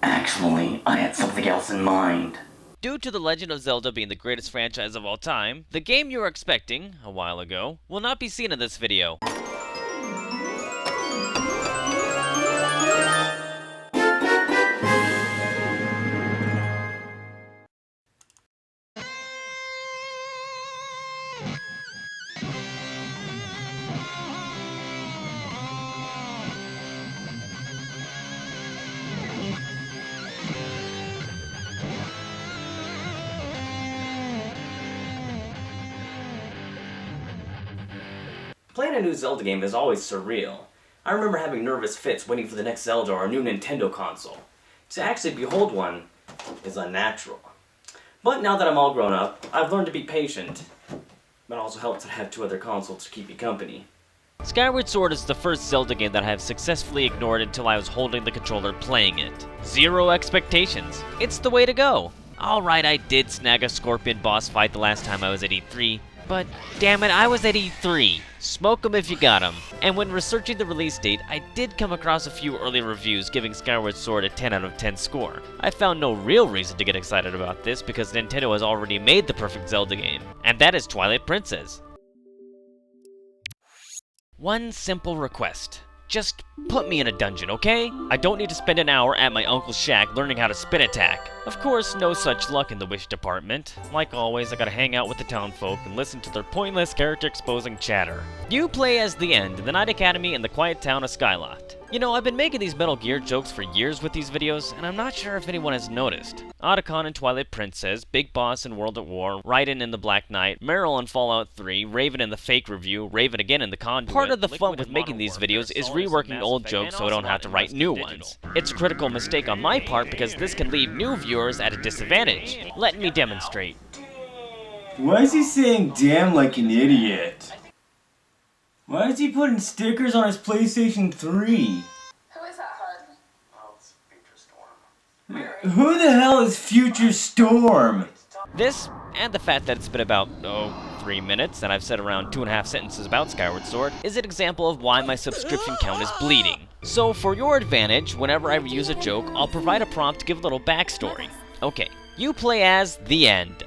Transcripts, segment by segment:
Actually, I had something else in mind. Due to The Legend of Zelda being the greatest franchise of all time, the game you were expecting, a while ago, will not be seen in this video. Playing a new Zelda game is always surreal. I remember having nervous fits waiting for the next Zelda or a new Nintendo console. To actually behold one is unnatural. But now that I'm all grown up, I've learned to be patient. But it also helps to have two other consoles to keep me company. Skyward Sword is the first Zelda game that I have successfully ignored until I was holding the controller playing it. Zero expectations. It's the way to go. Alright, I did snag a scorpion boss fight the last time I was at E3, but damn it, I was at E3. Smoke 'em if you got 'em. And when researching the release date, I did come across a few early reviews giving Skyward Sword a 10 out of 10 score. I found no real reason to get excited about this because Nintendo has already made the perfect Zelda game, and that is Twilight Princess. One simple request. Just put me in a dungeon, okay? I don't need to spend an hour at my uncle's shack learning how to spin attack. Of course, no such luck in the wish department. Like always, I gotta hang out with the townfolk and listen to their pointless character-exposing chatter. You play as the End, the Knight Academy in the quiet town of Skyloft. You know, I've been making these Metal Gear jokes for years with these videos, and I'm not sure if anyone has noticed. Otacon in Twilight Princess, Big Boss in World at War, Raiden in the Black Knight, Meryl in Fallout 3, Raven in the Fake Review, Raven again in the Conduit. Part of the fun with making these videos is reworking old jokes so I don't have to write new ones. It's a critical mistake on my part because this can leave new viewers at a disadvantage. Let me demonstrate. Why is he saying damn like an idiot? Why is he putting stickers on his PlayStation 3? Who is that, hun? Oh, it's Future Storm. Who the hell is Future Storm? This, and the fact that it's been about, 3 minutes, and I've said around 2.5 sentences about Skyward Sword, is an example of why my subscription count is bleeding. So for your advantage, whenever I reuse a joke, I'll provide a prompt to give a little backstory. Okay, you play as the End.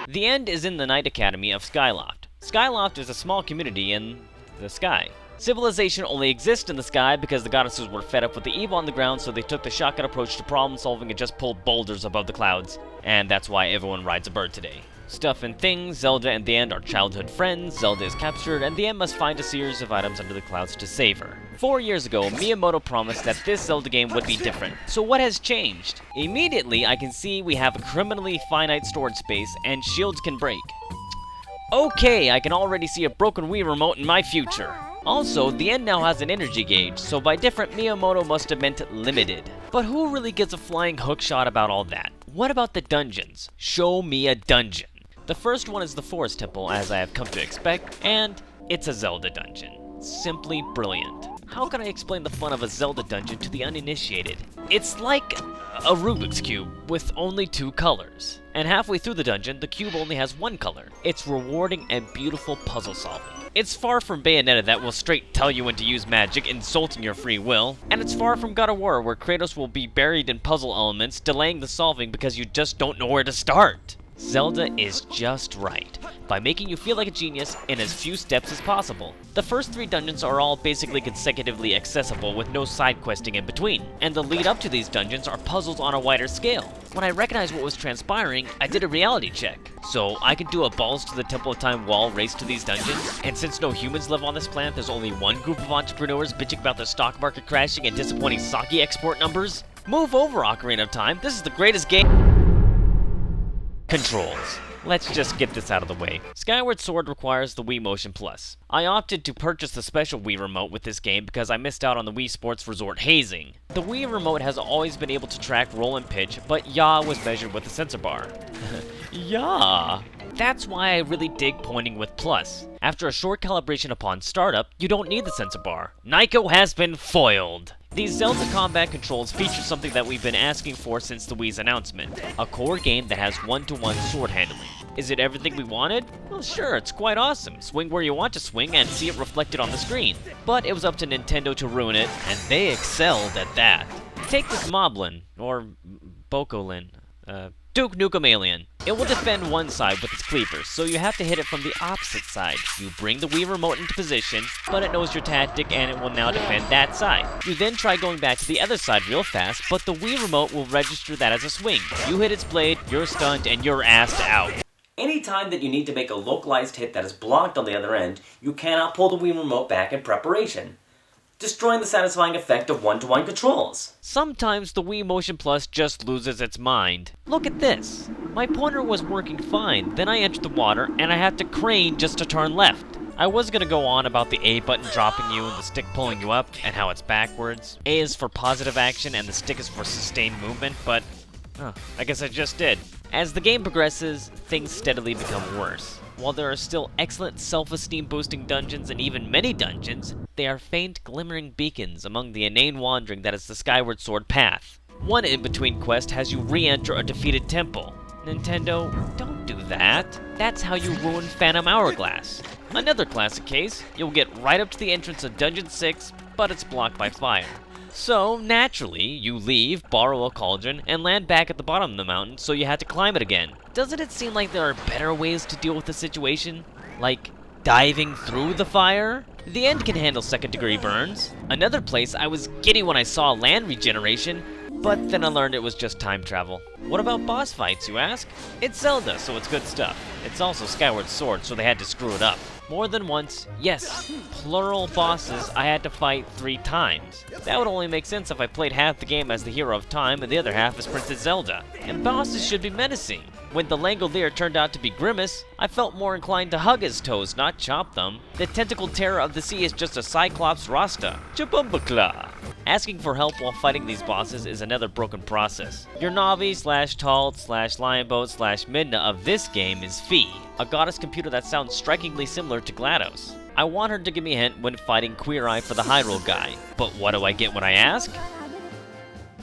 The End is in the Knight Academy of Skyloft. Skyloft is a small community in the sky. Civilization only exists in the sky because the goddesses were fed up with the evil on the ground, so they took the shotgun approach to problem solving and just pulled boulders above the clouds. And that's why everyone rides a bird today. Stuff and things, Zelda and the End are childhood friends, Zelda is captured, and the End must find a series of items under the clouds to save her. 4 years ago, Miyamoto promised that this Zelda game would be different. So what has changed? Immediately, I can see we have a criminally finite storage space, and shields can break. Okay, I can already see a broken Wii remote in my future. Also, the End now has an energy gauge, so by different, Miyamoto must have meant limited. But who really gives a flying hookshot about all that? What about the dungeons? Show me a dungeon. The first one is the Forest Temple, as I have come to expect, and it's a Zelda dungeon. Simply brilliant. How can I explain the fun of a Zelda dungeon to the uninitiated? It's like a Rubik's Cube with only 2 colors. And halfway through the dungeon, the cube only has 1 color. It's rewarding and beautiful puzzle solving. It's far from Bayonetta that will straight tell you when to use magic, insulting your free will. And it's far from God of War where Kratos will be buried in puzzle elements, delaying the solving because you just don't know where to start. Zelda is just right, by making you feel like a genius in as few steps as possible. The first 3 dungeons are all basically consecutively accessible with no side questing in between, and the lead up to these dungeons are puzzles on a wider scale. When I recognized what was transpiring, I did a reality check. So I can do a balls to the Temple of Time wall race to these dungeons, and since no humans live on this planet, there's only one group of entrepreneurs bitching about the stock market crashing and disappointing sake export numbers. Move over, Ocarina of Time, this is the greatest game. Controls. Let's just get this out of the way. Skyward Sword requires the Wii Motion Plus. I opted to purchase the special Wii Remote with this game because I missed out on the Wii Sports Resort hazing. The Wii Remote has always been able to track roll and pitch, but yaw was measured with a sensor bar. Yaw. That's why I really dig pointing with plus. After a short calibration upon startup, you don't need the sensor bar. Nyko has been foiled. These Zelda combat controls feature something that we've been asking for since the Wii's announcement. A core game that has one-to-one sword handling. Is it everything we wanted? Well sure, it's quite awesome. Swing where you want to swing and see it reflected on the screen. But it was up to Nintendo to ruin it, and they excelled at that. Take this Moblin, or Bokolin, Duke Nukem Alien. It will defend one side with its cleavers, so you have to hit it from the opposite side. You bring the Wii Remote into position, but it knows your tactic and it will now defend that side. You then try going back to the other side real fast, but the Wii Remote will register that as a swing. You hit its blade, you're stunned, and you're assed out. Anytime that you need to make a localized hit that is blocked on the other end, you cannot pull the Wii Remote back in preparation, destroying the satisfying effect of one-to-one controls. Sometimes the Wii Motion Plus just loses its mind. Look at this. My pointer was working fine, then I entered the water and I had to crane just to turn left. I was gonna go on about the A button dropping you and the stick pulling you up, and how it's backwards. A is for positive action and the stick is for sustained movement, but I guess I just did. As the game progresses, things steadily become worse. While there are still excellent self-esteem boosting dungeons and even many dungeons, they are faint glimmering beacons among the inane wandering that is the Skyward Sword path. One in-between quest has you re-enter a defeated temple. Nintendo, don't do that. That's how you ruin Phantom Hourglass. Another classic case, you'll get right up to the entrance of Dungeon 6, but it's blocked by fire. So, naturally, you leave, borrow a cauldron, and land back at the bottom of the mountain, so you have to climb it again. Doesn't it seem like there are better ways to deal with the situation? Like, diving through the fire? The end can handle second-degree burns. Another place, I was giddy when I saw land regeneration, but then I learned it was just time travel. What about boss fights, you ask? It's Zelda, so it's good stuff. It's also Skyward Sword, so they had to screw it up. More than once, yes, plural bosses I had to fight 3 times. That would only make sense if I played half the game as the hero of time and the other half as Princess Zelda. And bosses should be menacing. When the Langolier turned out to be Grimace, I felt more inclined to hug his toes, not chop them. The tentacled terror of the sea is just a Cyclops Rasta. Chabumbakla. Asking for help while fighting these bosses is another broken process. Your Navi / Tald / Lionboat / Midna of this game is Fi, a goddess computer that sounds strikingly similar to GLaDOS. I want her to give me a hint when fighting Queer Eye for the Hyrule guy, but what do I get when I ask?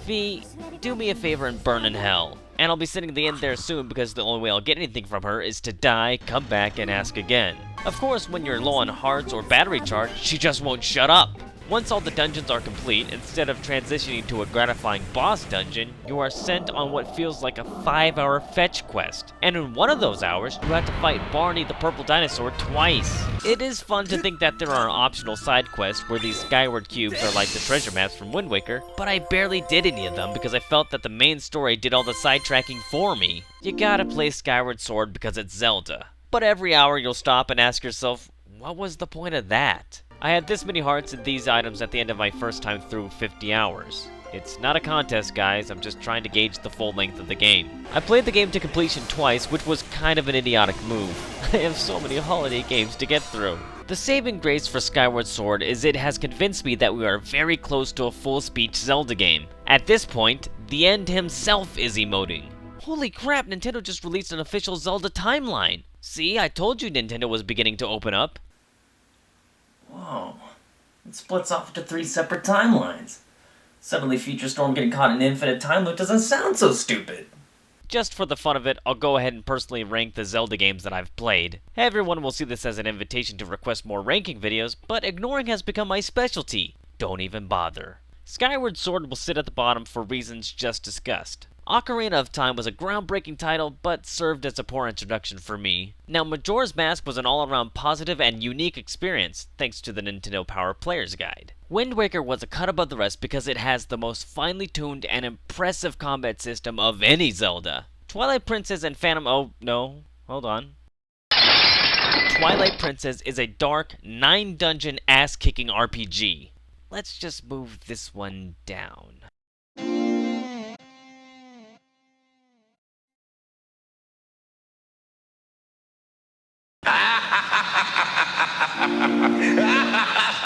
Fi, do me a favor and burn in hell. And I'll be sitting at the end there soon because the only way I'll get anything from her is to die, come back, and ask again. Of course, when you're low on hearts or battery charge, she just won't shut up. Once all the dungeons are complete, instead of transitioning to a gratifying boss dungeon, you are sent on what feels like a 5-hour fetch quest. And in one of those hours, you have to fight Barney the Purple Dinosaur twice. It is fun to think that there are optional side quests where these Skyward Cubes are like the treasure maps from Wind Waker, but I barely did any of them because I felt that the main story did all the sidetracking for me. You gotta play Skyward Sword because it's Zelda. But every hour you'll stop and ask yourself, what was the point of that? I had this many hearts and these items at the end of my first time through 50 hours. It's not a contest, guys, I'm just trying to gauge the full length of the game. I played the game to completion twice, which was kind of an idiotic move. I have so many holiday games to get through. The saving grace for Skyward Sword is it has convinced me that we are very close to a full-speech Zelda game. At this point, the end himself is emoting. Holy crap, Nintendo just released an official Zelda timeline! See, I told you Nintendo was beginning to open up. Whoa, it splits off into 3 separate timelines. Suddenly Future Storm getting caught in an infinite time loop doesn't sound so stupid. Just for the fun of it, I'll go ahead and personally rank the Zelda games that I've played. Everyone will see this as an invitation to request more ranking videos, but ignoring has become my specialty. Don't even bother. Skyward Sword will sit at the bottom for reasons just discussed. Ocarina of Time was a groundbreaking title, but served as a poor introduction for me. Now, Majora's Mask was an all-around positive and unique experience, thanks to the Nintendo Power Player's Guide. Wind Waker was a cut above the rest because it has the most finely tuned and impressive combat system of any Zelda. Twilight Princess and Phantom... Twilight Princess is a dark, 9-dungeon ass-kicking RPG. Let's just move this one down.